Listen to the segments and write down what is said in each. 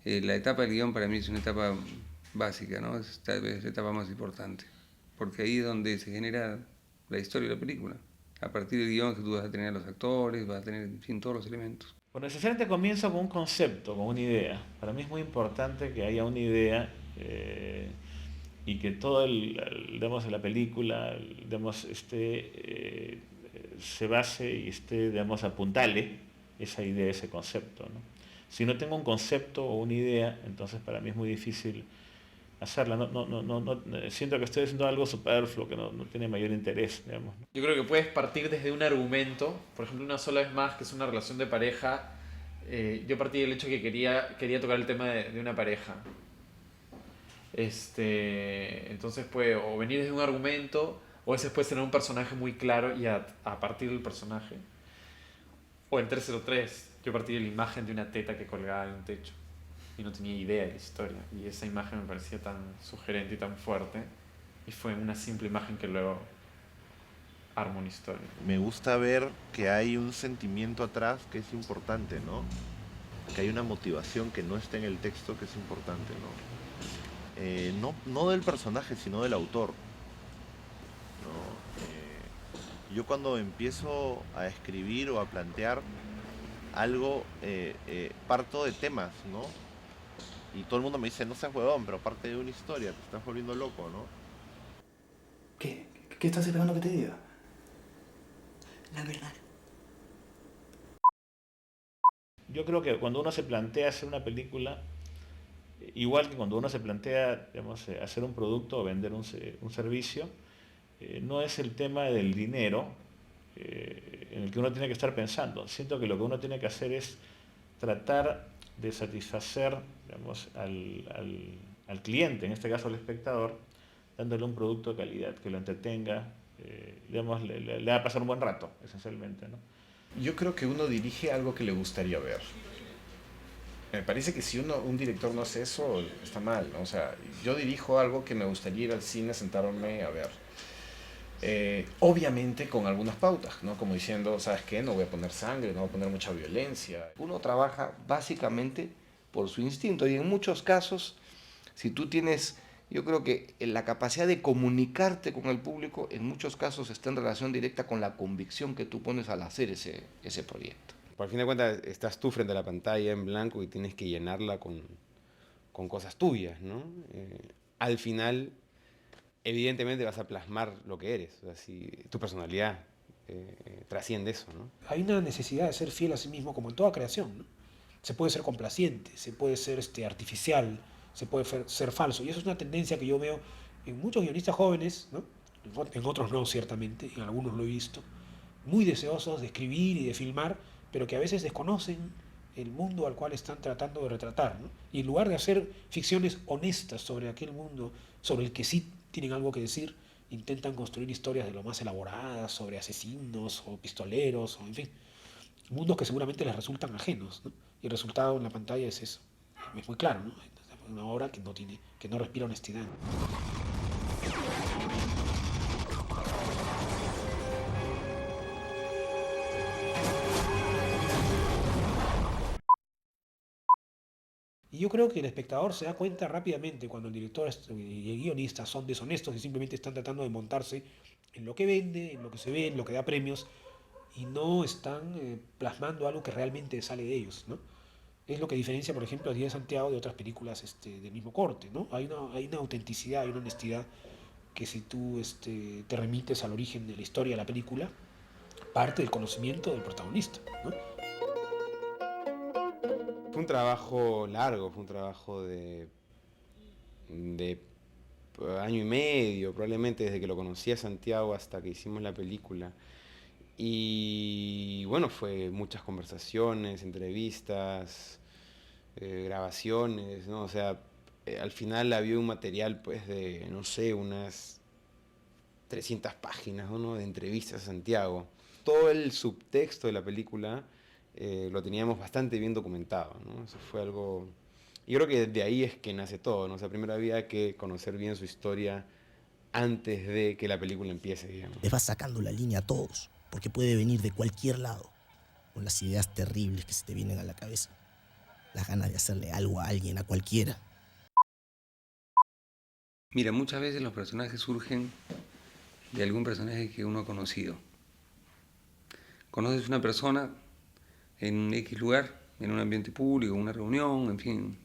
La etapa del guión para mí es una etapa básica, ¿no? Es tal vez la etapa más importante, porque ahí es donde se genera la historia de la película. A partir del guión que tú vas a tener a los actores, vas a tener, en fin, todos los elementos. Por necesariamente comienza con un concepto, con una idea. Para mí es muy importante que haya una idea y que todo digamos, la película digamos, se base y digamos, apuntale esa idea, ese concepto, ¿no? Si no tengo un concepto o una idea, entonces para mí es muy difícil hacerla. Siento que estoy haciendo algo superfluo, que no tiene mayor interés, digamos, ¿no? Yo creo que puedes partir desde un argumento, por ejemplo, Una sola vez más, que es una relación de pareja. Yo partí del hecho que quería tocar el tema de una pareja. Entonces puede o venir desde un argumento, o ese puede tener un personaje muy claro y a partir del personaje. O en 303, yo partí de la imagen de una teta que colgaba en un techo y no tenía idea de la historia. Y esa imagen me parecía tan sugerente y tan fuerte. Y fue una simple imagen que luego armó una historia. Me gusta ver que hay un sentimiento atrás que es importante, ¿no? Que hay una motivación que no está en el texto que es importante, ¿no? No del personaje, sino del autor, ¿no? Yo cuando empiezo a escribir o a plantear algo, parto de temas, ¿no? Y todo el mundo me dice, no seas huevón, pero parte de una historia, te estás volviendo loco, ¿no? ¿Qué? ¿Qué estás esperando que te diga? La verdad. Yo creo que cuando uno se plantea hacer una película, igual que cuando uno se plantea, digamos, hacer un producto o vender un servicio, no es el tema del dinero en el que uno tiene que estar pensando. Siento que lo que uno tiene que hacer es tratar de satisfacer, digamos, al cliente, en este caso al espectador, dándole un producto de calidad, que lo entretenga, digamos, le va a pasar un buen rato, esencialmente, ¿no? Yo creo que uno dirige algo que le gustaría ver. Me parece que si un director no hace eso, está mal, ¿no? O sea, yo dirijo algo que me gustaría ir al cine, sentarme a ver. Obviamente con algunas pautas, ¿no? Como diciendo, ¿sabes qué? No voy a poner sangre, no voy a poner mucha violencia. Uno trabaja básicamente por su instinto y en muchos casos, si tú tienes, yo creo que la capacidad de comunicarte con el público, en muchos casos está en relación directa con la convicción que tú pones al hacer ese proyecto. Por fin de cuentas, estás tú frente a la pantalla en blanco y tienes que llenarla con cosas tuyas, ¿no? Al final, evidentemente vas a plasmar lo que eres, o sea, si tu personalidad trasciende eso, ¿no? Hay una necesidad de ser fiel a sí mismo como en toda creación, ¿no? Se puede ser complaciente, se puede ser artificial, se puede ser falso. Y eso es una tendencia que yo veo en muchos guionistas jóvenes, ¿no? En otros no, ciertamente, en algunos lo he visto, muy deseosos de escribir y de filmar, pero que a veces desconocen el mundo al cual están tratando de retratar, ¿no? Y en lugar de hacer ficciones honestas sobre aquel mundo, sobre el que sí tienen algo que decir, intentan construir historias de lo más elaboradas sobre asesinos o pistoleros, o en fin, mundos que seguramente les resultan ajenos, ¿no? Y el resultado en la pantalla es eso. Es muy claro, ¿no? Una obra que no respira honestidad. Y yo creo que el espectador se da cuenta rápidamente cuando el director y el guionista son deshonestos y simplemente están tratando de montarse en lo que vende, en lo que se ve, en lo que da premios, y no están plasmando algo que realmente sale de ellos, ¿no? Es lo que diferencia, por ejemplo, a Díaz de Santiago de otras películas del mismo corte, ¿no? Hay una autenticidad, hay una honestidad que si tú te remites al origen de la historia de la película, parte del conocimiento del protagonista, ¿no? Fue un trabajo largo, fue un trabajo de año y medio, probablemente desde que lo conocí a Santiago hasta que hicimos la película. Y bueno, fue muchas conversaciones, entrevistas, grabaciones, ¿no? O sea, al final había un material pues de, no sé, unas 300 páginas, ¿no? De entrevistas a Santiago. Todo el subtexto de la película lo teníamos bastante bien documentado, ¿no? Eso fue algo... Y creo que de ahí es que nace todo, ¿no? O sea, primero había que conocer bien su historia antes de que la película empiece, digamos. Les vas sacando la línea a todos, porque puede venir de cualquier lado, con las ideas terribles que se te vienen a la cabeza. las ganas de hacerle algo a alguien, a cualquiera. Mira, muchas veces los personajes surgen de algún personaje que uno ha conocido. Conoces una persona en un X lugar, en un ambiente público, una reunión, en fin,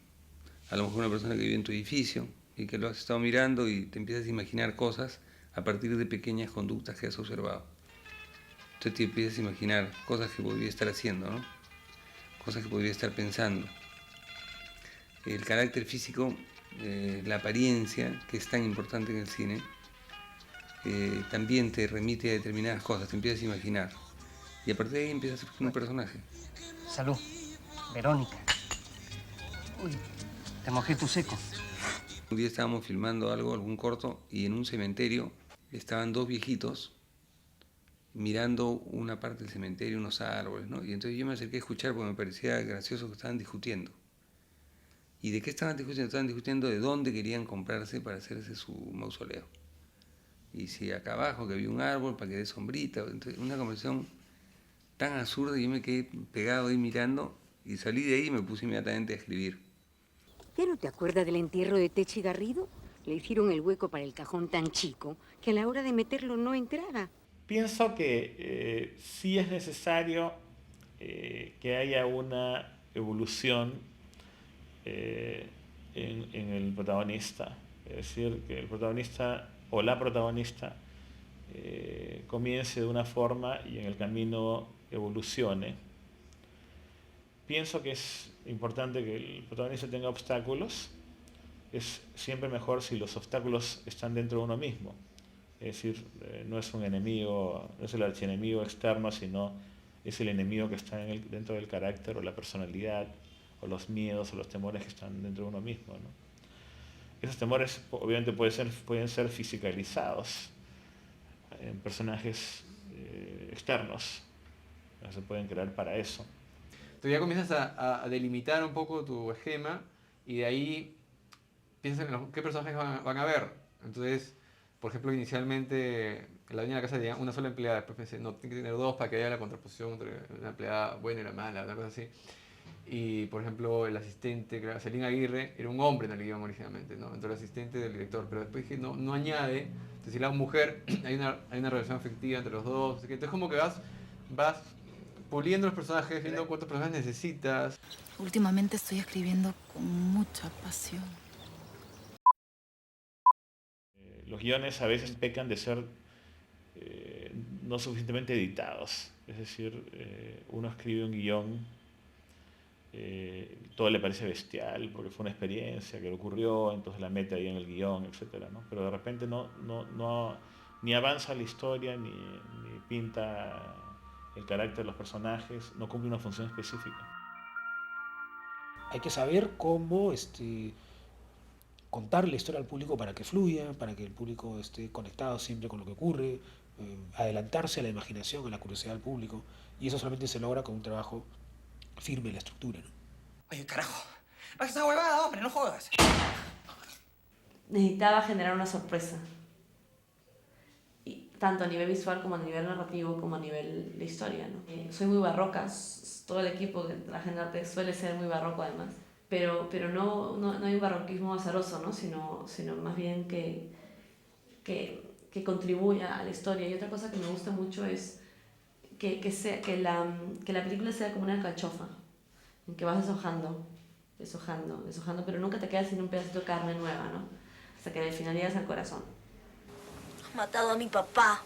a lo mejor una persona que vive en tu edificio y que lo has estado mirando y te empiezas a imaginar cosas a partir de pequeñas conductas que has observado. Entonces te empiezas a imaginar cosas que podría estar haciendo, ¿no? Cosas que podría estar pensando. El carácter físico, la apariencia, que es tan importante en el cine, también te remite a determinadas cosas, te empiezas a imaginar. Y a partir de ahí empiezas a ser un personaje. Salud. Verónica. Uy, te mojé tu seco. Un día estábamos filmando algún corto, y en un cementerio estaban dos viejitos mirando una parte del cementerio, unos árboles, ¿no? Y entonces yo me acerqué a escuchar porque me parecía gracioso que estaban discutiendo. ¿Y de qué estaban discutiendo? Estaban discutiendo de dónde querían comprarse para hacerse su mausoleo. Y si acá abajo que había un árbol para que dé sombrita. Entonces, una conversación tan absurda, y yo me quedé pegado ahí mirando y salí de ahí y me puse inmediatamente a escribir. ¿Ya no te acuerdas del entierro de Techi Garrido? Le hicieron el hueco para el cajón tan chico que a la hora de meterlo no entraba. Pienso que sí es necesario que haya una evolución en el protagonista. Es decir, que el protagonista o la protagonista comience de una forma y en el camino evolucione. Pienso que es importante que el protagonista tenga obstáculos. Es siempre mejor si los obstáculos están dentro de uno mismo. Es decir, no es un enemigo, no es el archienemigo externo, sino es el enemigo que está dentro del carácter o la personalidad, o los miedos o los temores que están dentro de uno mismo, ¿no? Esos temores obviamente pueden ser fisicalizados en personajes externos, no se pueden crear para eso. Tú ya comienzas a delimitar un poco tu esquema y de ahí piensas en qué personajes van a ver. Entonces, por ejemplo, inicialmente en la dueña de la casa tenía una sola empleada, después pensé, no, tiene que tener dos para que haya la contraposición entre una empleada buena y la mala, una cosa así. Y, por ejemplo, el asistente, que era Celín Aguirre, era un hombre en el guión originalmente, ¿no? Entonces el asistente del director, pero después dije, no añade, entonces si la mujer, hay una relación afectiva entre los dos, así que entonces como que vas puliendo los personajes, viendo cuántos personajes necesitas. Últimamente estoy escribiendo con mucha pasión. Los guiones a veces pecan de ser no suficientemente editados. Es decir, uno escribe un guión, todo le parece bestial porque fue una experiencia que le ocurrió, entonces la mete ahí en el guión, etc., ¿no? Pero de repente ni avanza la historia, ni pinta el carácter de los personajes, no cumple una función específica. Hay que saber cómo contar la historia al público para que fluya, para que el público esté conectado siempre con lo que ocurre, adelantarse a la imaginación, a la curiosidad del público, y eso solamente se logra con un trabajo firme en la estructura, ¿no? Oye, carajo. No, esa huevada, hombre, no jodas. Necesitaba generar una sorpresa. Y tanto a nivel visual como a nivel narrativo como a nivel de historia, ¿no? Soy muy barroca, todo el equipo que trabaja en arte suele ser muy barroco además, pero no hay un barroquismo azaroso, ¿no? sino más bien que contribuya a la historia. Y otra cosa que me gusta mucho es que la película sea como una alcachofa, en que vas deshojando, pero nunca te quedas sin un pedacito de carne nueva, ¿no? Hasta que al final llegas al corazón. Has matado a mi papá.